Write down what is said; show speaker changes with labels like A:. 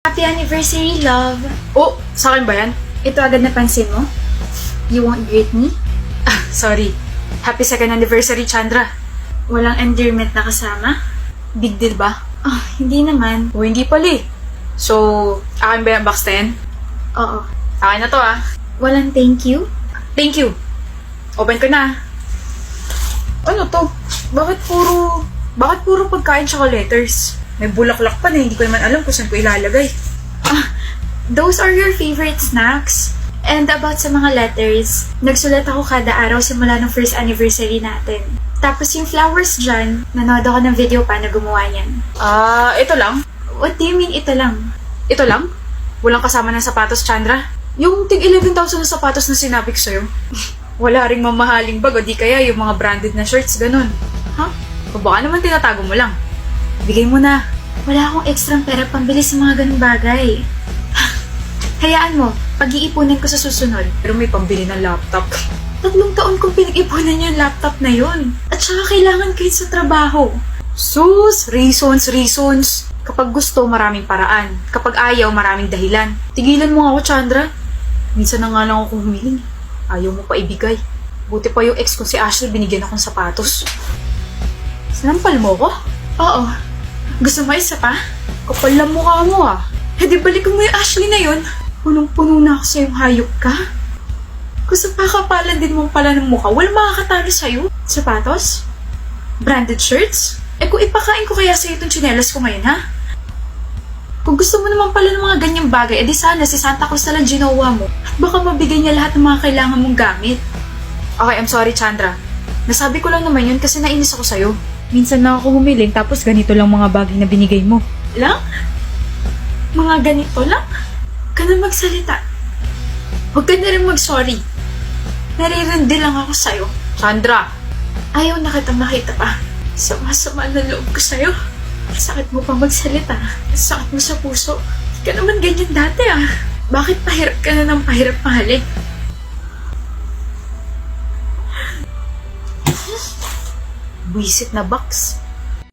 A: Happy anniversary, love!
B: Oh, sa akin ba yan?
A: Ito agad napansin mo? You won't greet me?
B: Sorry. Happy second anniversary, Chandra.
A: Walang endearment na kasama?
B: Big deal ba?
A: Oh, hindi naman.
B: O hindi pala eh. So, akin ba yung box 10?
A: Oo.
B: Akin na to ah.
A: Walang thank you?
B: Thank you. Open ko na. Ano to? Bakit puro pagkain tsaka letters? May bulaklak pa na hindi ko naman alam kung saan ko ilalagay.
A: Those are your favorite snacks? And about sa mga letters, nagsulat ako kada araw simula ng first anniversary natin. Tapos yung flowers dyan, nanood ako ng video pa na gumawa yan.
B: Ito lang?
A: What do you mean ito lang?
B: Ito lang? Walang kasama ng sapatos, Chandra? Yung tig 11,000 na sapatos na sinabi ko sa'yo. Wala ring mamahaling bag o di kaya yung mga branded na shirts, ganun.
A: Huh?
B: O baka naman tinatago mo lang. Bigay mo na.
A: Wala akong extra pera pambili sa mga ganung bagay. Hayaan mo, pag-iipunan ko sa susunod.
B: Pero may pambili ng laptop.
A: 3 taon kong pinag-ipunan yung laptop na yun. At saka kailangan kahit sa trabaho.
B: Sus! Reasons. Kapag gusto, maraming paraan. Kapag ayaw, maraming dahilan. Tigilan mo nga ako, Chandra. Minsan na nga lang ako humiling. Ayaw mo pa ibigay. Buti pa yung ex ko si Ashley, binigyan akong sapatos. Sinampal mo ko?
A: Oo. Gusto mo isa pa?
B: Kapal lang mukha mo ah.
A: Eh di balikan mo yung Ashley na yun. Punong-puno na ako sa'yong hayop ka. Gusto pa kapalan din mo pala ng mukha. Walang makakatalo sa'yo. Sapatos? Branded shirts? Eh kung ipakain ko kaya sa'yo itong tsinelas ko ngayon, ha? Kung gusto mo naman pala ng mga ganyang bagay, edi sana si Santa Cruz na lang ginawa mo. At baka mabigay niya lahat ng mga kailangan mong gamit.
B: Okay, I'm sorry, Chandra. Nasabi ko lang naman yun kasi nainis ako sa'yo. Minsan lang ako humiling tapos ganito lang mga bagay na binigay mo.
A: Lang? Mga ganito lang? Ka na magsalita. Huwag ka na rin mag-sorry. Naririndi lang ako sa'yo.
B: Chandra!
A: Ayaw na kitang makita pa. Sama-sama na loob ko sa'yo. Sakit mo pa magsalita. Sakit mo sa puso. Hindi ka naman ganyan dati ah. Bakit pahirap ka na ng pahirap mahalin?
B: Buisit na box.